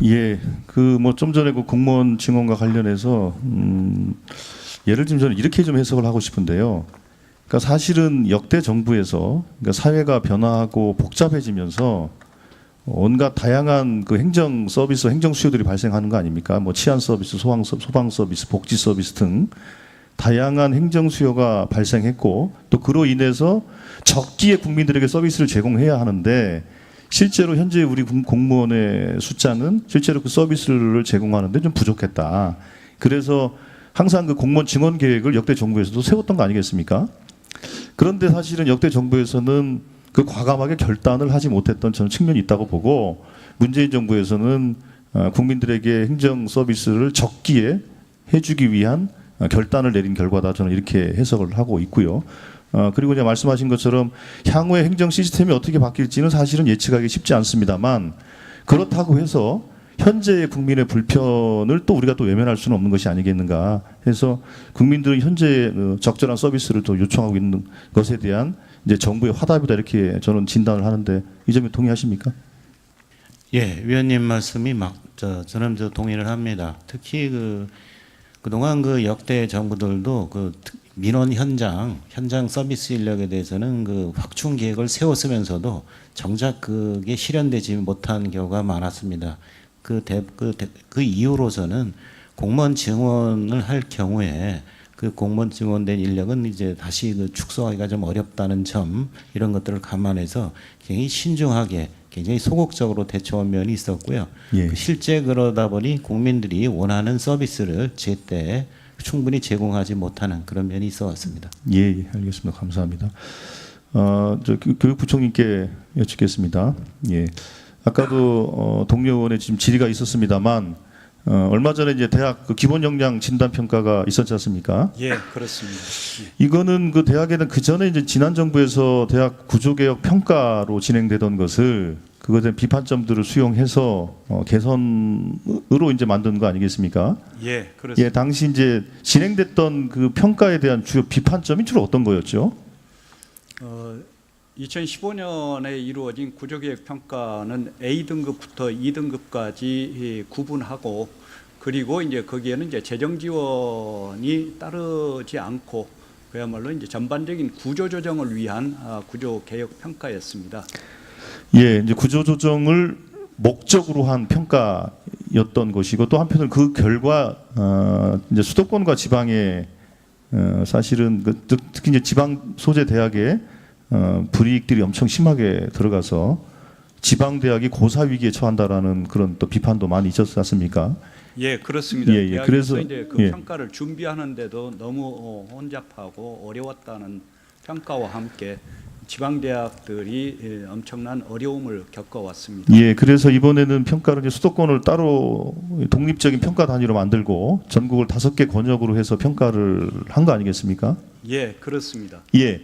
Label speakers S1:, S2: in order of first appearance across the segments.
S1: 예, 그 뭐 좀 전에 그 공무원 증언과 관련해서 예를 들면 저는 이렇게 좀 해석을 하고 싶은데요. 그러니까 사실은 역대 정부에서 그러니까 사회가 변화하고 복잡해지면서 온갖 다양한 그 행정 서비스, 행정 수요들이 발생하는 거 아닙니까? 뭐 치안 서비스, 소방 서비스, 복지 서비스 등 다양한 행정 수요가 발생했고 또 그로 인해서 적기에 국민들에게 서비스를 제공해야 하는데 실제로 현재 우리 공무원의 숫자는 실제로 그 서비스를 제공하는데 좀 부족했다. 그래서 항상 그 공무원 증원 계획을 역대 정부에서도 세웠던 거 아니겠습니까? 그런데 사실은 역대 정부에서는 그 과감하게 결단을 하지 못했던 저는 측면이 있다고 보고 문재인 정부에서는 국민들에게 행정 서비스를 적기에 해주기 위한 결단을 내린 결과다. 저는 이렇게 해석을 하고 있고요. 그리고 이제 말씀하신 것처럼 향후의 행정 시스템이 어떻게 바뀔지는 사실은 예측하기 쉽지 않습니다만 그렇다고 해서 현재의 국민의 불편을 또 우리가 또 외면할 수는 없는 것이 아니겠는가 해서 국민들은 현재 적절한 서비스를 또 요청하고 있는 것에 대한 이제 정부의 화답이다 이렇게 저는 진단을 하는데 이 점에 동의하십니까?
S2: 예, 위원님 말씀이 저는 동의를 합니다. 특히 그동안 그 역대 정부들도 그 민원 현장 서비스 인력에 대해서는 그 확충 계획을 세웠으면서도 정작 그게 실현되지 못한 경우가 많았습니다. 그 이유로서는 공무원 증원을 할 경우에 그 공무원 증원된 인력은 이제 다시 그 축소하기가 좀 어렵다는 점 이런 것들을 감안해서 굉장히 신중하게 굉장히 소극적으로 대처한 면이 있었고요.
S1: 예.
S2: 실제 그러다 보니 국민들이 원하는 서비스를 제때 충분히 제공하지 못하는 그런 면이 있어 왔습니다.
S1: 예, 알겠습니다. 감사합니다. 저 교육부총리께 여쭙겠습니다. 예. 아까도 동료 의원의 지금 질의가 있었습니다만 얼마 전에 이제 대학 그 기본 역량 진단 평가가 있었지 않습니까?
S3: 예, 그렇습니다.
S1: 이거는 그 대학에는 그 전에 이제 지난 정부에서 대학 구조개혁 평가로 진행되던 것을 그것에 대한 비판점들을 수용해서 개선으로 이제 만든 거 아니겠습니까?
S3: 예, 그렇습니다.
S1: 예, 당시 이제 진행됐던 그 평가에 대한 주요 비판점이 주로 어떤 거였죠?
S3: 2015년에 이루어진 구조개혁 평가는 A등급부터 2등급까지 구분하고 그리고 이제 거기에는 이제 재정 지원이 따르지 않고 그야말로 이제 전반적인 구조 조정을 위한 구조개혁 평가였습니다.
S1: 예, 이제 구조 조정을 목적으로 한 평가였던 것이고 또 한편으로 그 결과 이제 수도권과 지방에 사실은 특히 이제 지방 소재 대학에 불이익들이 엄청 심하게 들어가서 지방 대학이 고사 위기에 처한다라는 그런 또 비판도 많이 있었지 않습니까?
S3: 예, 그렇습니다.
S1: 예, 예. 그래서
S3: 이제 그
S1: 예.
S3: 평가를 준비하는데도 너무 혼잡하고 어려웠다는 평가와 함께 지방 대학들이 엄청난 어려움을 겪어왔습니다.
S1: 예, 그래서 이번에는 평가를 이제 수도권을 따로 독립적인 평가 단위로 만들고 전국을 5개 권역으로 해서 평가를 한 거 아니겠습니까?
S3: 예, 그렇습니다.
S1: 예.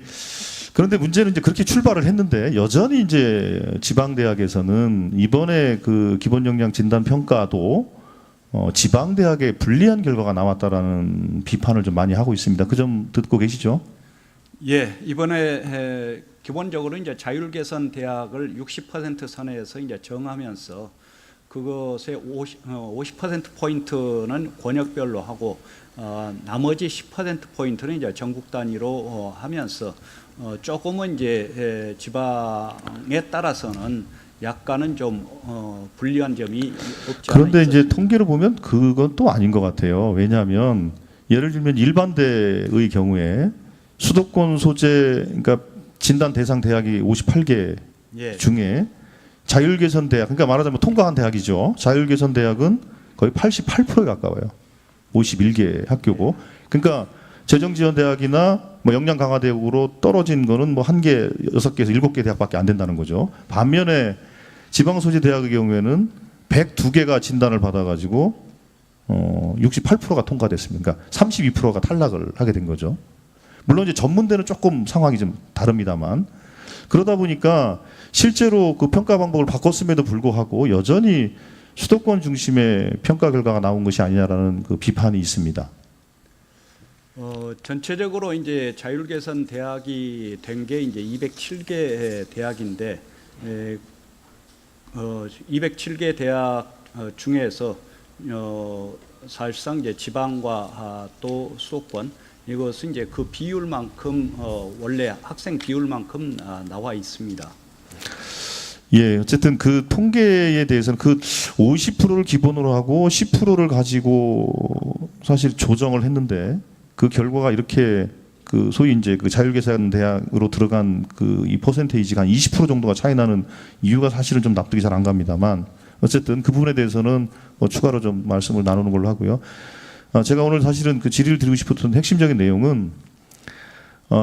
S1: 그런데 문제는 이제 그렇게 출발을 했는데 여전히 이제 지방 대학에서는 이번에 그 기본 역량 진단 평가도 지방 대학에 불리한 결과가 나왔다라는 비판을 좀 많이 하고 있습니다. 그 점 듣고 계시죠?
S3: 예, 이번에 기본적으로 이제 자율개선 대학을 60% 선에서 이제 정하면서 그것의 50% 포인트는 권역별로 하고 나머지 10% 포인트는 이제 전국 단위로 하면서 조금은 이제 지방에 따라서는 약간은 좀 불리한 점이 없지 않아
S1: 그런데 이제
S3: 있었습니다.
S1: 통계를 보면 그건 또 아닌 것 같아요. 왜냐하면 예를 들면 일반대의 경우에 수도권 소재 그러니까 진단 대상 대학이 58개
S3: 예.
S1: 중에 자율개선 대학 그러니까 말하자면 통과한 대학이죠. 자율개선 대학은 거의 88%에 가까워요. 51개 학교고. 그러니까 재정지원대학이나 뭐 역량 강화대학으로 떨어진 거는 뭐 1개, 6개에서 7개 대학밖에 안 된다는 거죠. 반면에 지방 소재 대학의 경우에는 102개가 진단을 받아가지고 68%가 통과됐습니다. 그러니까 32%가 탈락을 하게 된 거죠. 물론 이제 전문대는 조금 상황이 좀 다릅니다만 그러다 보니까 실제로 그 평가 방법을 바꿨음에도 불구하고 여전히 수도권 중심의 평가 결과가 나온 것이 아니냐라는 그 비판이 있습니다.
S3: 전체적으로 이제 자율개선 대학이 된 게 이제 207개 대학인데 207개 대학 중에서 사실상 이제 지방과 또 수도권 이것은 이제 그 비율만큼 원래 학생 비율만큼 나와 있습니다.
S1: 예, 어쨌든 그 통계에 대해서는 그 50%를 기본으로 하고 10%를 가지고 사실 조정을 했는데 그 결과가 이렇게 그 소위 이제 그 자율계산 대학으로 들어간 그 이 퍼센테이지가 한 20% 정도가 차이 나는 이유가 사실은 좀 납득이 잘 안 갑니다만 어쨌든 그 부분에 대해서는 뭐 추가로 좀 말씀을 나누는 걸로 하고요. 제가 오늘 사실은 그 질의를 드리고 싶었던 핵심적인 내용은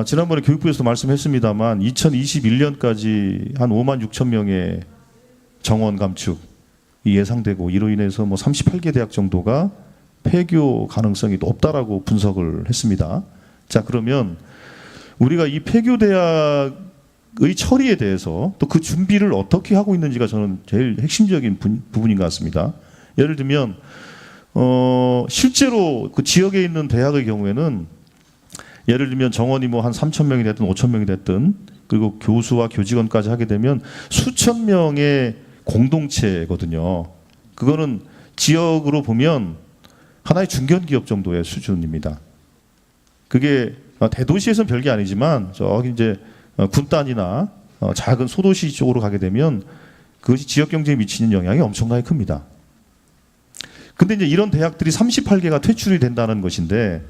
S1: 지난번에 교육부에서 말씀했습니다만 2021년까지 한 5만 6천 명의 정원 감축이 예상되고 이로 인해서 뭐 38개 대학 정도가 폐교 가능성이 높다라고 분석을 했습니다. 자, 그러면 우리가 이 폐교 대학의 처리에 대해서 또 그 준비를 어떻게 하고 있는지가 저는 제일 핵심적인 부분인 것 같습니다. 예를 들면 실제로 그 지역에 있는 대학의 경우에는 예를 들면 정원이 뭐 한 3천 명이 됐든 5천 명이 됐든 그리고 교수와 교직원까지 하게 되면 수천 명의 공동체거든요. 그거는 지역으로 보면 하나의 중견기업 정도의 수준입니다. 그게 대도시에서는 별게 아니지만 저기 이제 군단이나 작은 소도시 쪽으로 가게 되면 그것이 지역 경제에 미치는 영향이 엄청나게 큽니다. 근데 이제 이런 대학들이 38개가 퇴출이 된다는 것인데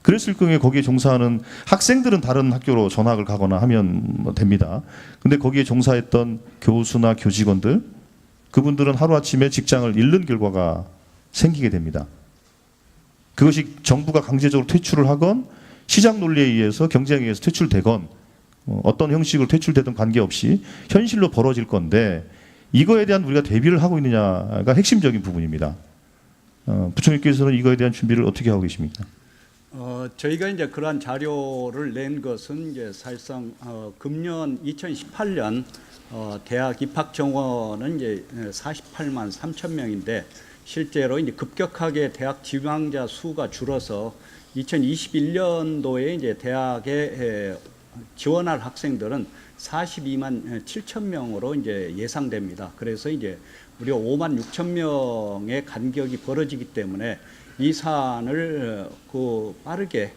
S1: 그랬을 경우에 거기에 종사하는 학생들은 다른 학교로 전학을 가거나 하면 뭐 됩니다. 근데 거기에 종사했던 교수나 교직원들 그분들은 하루아침에 직장을 잃는 결과가 생기게 됩니다. 그것이 정부가 강제적으로 퇴출을 하건 시장 논리에 의해서 경쟁에 의해서 퇴출되건 어떤 형식으로 퇴출되든 관계없이 현실로 벌어질 건데 이거에 대한 우리가 대비를 하고 있느냐가 핵심적인 부분입니다. 부총리께서는 이거에 대한 준비를 어떻게 하고 계십니까?
S3: 저희가 이제 그러한 자료를 낸 것은 이제 사실상 금년 2018년 대학 입학 정원은 이제 48만 3천 명인데 실제로 이제 급격하게 대학 지망자 수가 줄어서 2021년도에 이제 대학에 지원할 학생들은 42만 7천 명으로 이제 예상됩니다. 그래서 이제 무려 5만 6천 명의 간격이 벌어지기 때문에 이 사안을 빠르게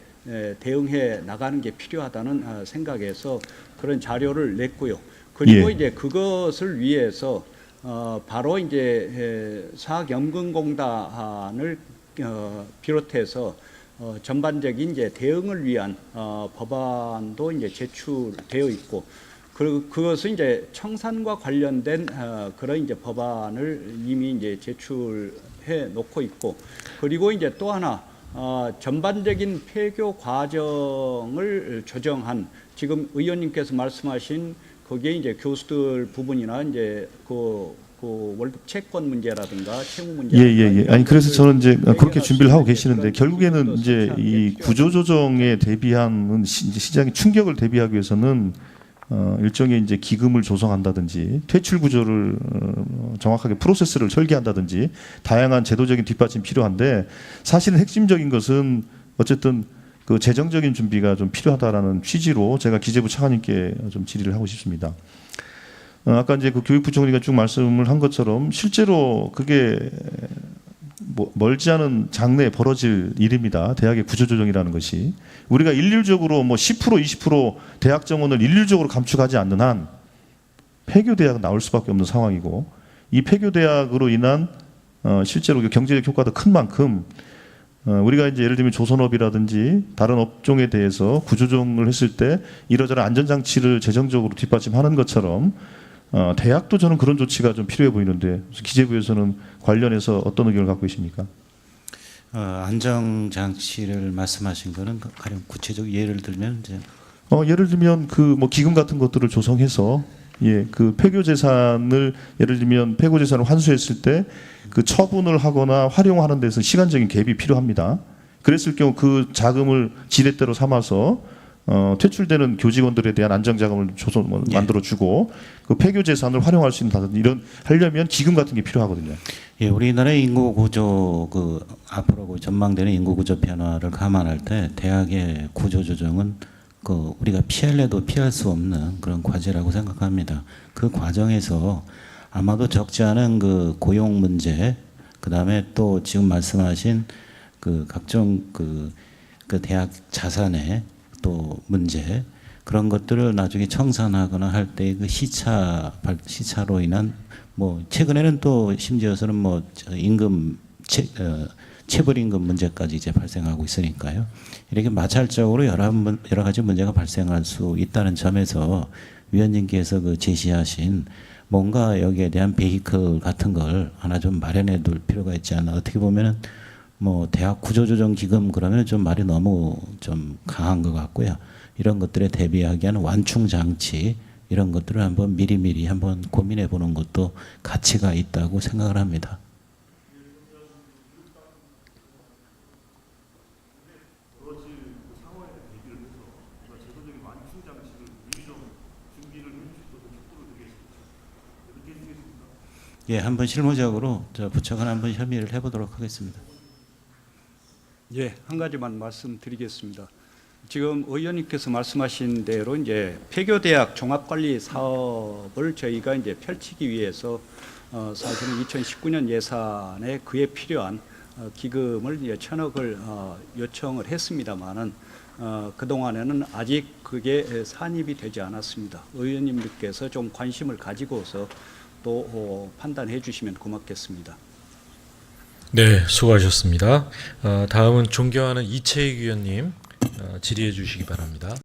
S3: 대응해 나가는 게 필요하다는 생각에서 그런 자료를 냈고요. 그리고
S1: 예.
S3: 이제 그것을 위해서 바로 이제 사학연금공단을 비롯해서 전반적인 이제 대응을 위한 법안도 이제 제출되어 있고 그것은 이제 청산과 관련된 그런 이제 법안을 이미 이제 제출해 놓고 있고 그리고 이제 또 하나 전반적인 폐교 과정을 조정한 지금 의원님께서 말씀하신 거기에 이제 교수들 부분이나 이제 그 월급 채권 문제라든가 채무 문제.
S1: 예. 아니 그래서 저는 이제 그렇게 준비를 하고 계시는데 결국에는 이제 이 구조조정에 대비한 시장의 충격을 대비하기 위해서는 일종의 이제 기금을 조성한다든지 퇴출 구조를 정확하게 프로세스를 설계한다든지 다양한 제도적인 뒷받침이 필요한데 사실은 핵심적인 것은 어쨌든 그 재정적인 준비가 좀 필요하다라는 취지로 제가 기재부 차관님께 좀 질의를 하고 싶습니다. 아까 이제 그 교육부총리가 쭉 말씀을 한 것처럼 실제로 그게 뭐 멀지 않은 장래에 벌어질 일입니다. 대학의 구조조정이라는 것이 우리가 일률적으로 뭐 10% 20% 대학 정원을 일률적으로 감축하지 않는 한 폐교 대학은 나올 수밖에 없는 상황이고 이 폐교 대학으로 인한 실제로 경제적 효과도 큰 만큼 우리가 이제 예를 들면 조선업이라든지 다른 업종에 대해서 구조조정을 했을 때 이러저런 안전장치를 재정적으로 뒷받침하는 것처럼 대학도 저는 그런 조치가 좀 필요해 보이는데 기재부에서는 관련해서 어떤 의견을 갖고 계십니까?
S2: 안정장치를 말씀하신 거는 가령 구체적 예를 들면 이제
S1: 예를 들면 그 뭐 기금 같은 것들을 조성해서 그 폐교 재산을 예를 들면 폐교 재산을 환수했을 때 그 처분을 하거나 활용하는 데서 시간적인 갭이 필요합니다. 그랬을 경우 그 자금을 지렛대로 삼아서 퇴출되는 교직원들에 대한 안정 자금을 만들어 주고 그 폐교 재산을 활용할 수 있는 이런 하려면 기금 같은 게 필요하거든요.
S2: 예, 우리나라의 인구 구조 앞으로 전망되는 인구 구조 변화를 감안할 때 대학의 구조 조정은 우리가 피할래도 피할 수 없는 그런 과제라고 생각합니다. 그 과정에서 아마도 적지 않은 그 고용 문제 그다음에 또 지금 말씀하신 그 각종 그 대학 자산의 또 문제 그런 것들을 나중에 청산하거나 할 때 그 시차로 인한 뭐 최근에는 또 심지어서는 뭐 임금 체불 임금 문제까지 이제 발생하고 있으니까요. 이렇게 마찰적으로 여러 가지 문제가 발생할 수 있다는 점에서 위원님께서 그 제시하신 뭔가 여기에 대한 베이클 같은 걸 하나 좀 마련해 둘 필요가 있지 않나. 어떻게 보면은 뭐 대학 구조조정 기금 그러면 좀 말이 너무 좀 강한 것 같고요. 이런 것들에 대비하기 위한 완충 장치 이런 것들을 한번 미리미리 한번 고민해 보는 것도 가치가 있다고 생각을 합니다. 예, 한번 실무적으로 부처간 한번 협의를 해보도록 하겠습니다.
S3: 예, 한 가지만 말씀드리겠습니다. 지금 의원님께서 말씀하신 대로 이제 폐교대학 종합관리 사업을 저희가 이제 펼치기 위해서 사실은 2019년 예산에 그에 필요한 기금을 이제 1,000억을 요청을 했습니다만은 그 동안에는 아직 그게 산입이 되지 않았습니다. 의원님들께서 좀 관심을 가지고서 또 판단해 주시면 고맙겠습니다.
S4: 네, 수고하셨습니다. 다음은 존경하는 이채익 위원님 질의해 주시기 바랍니다.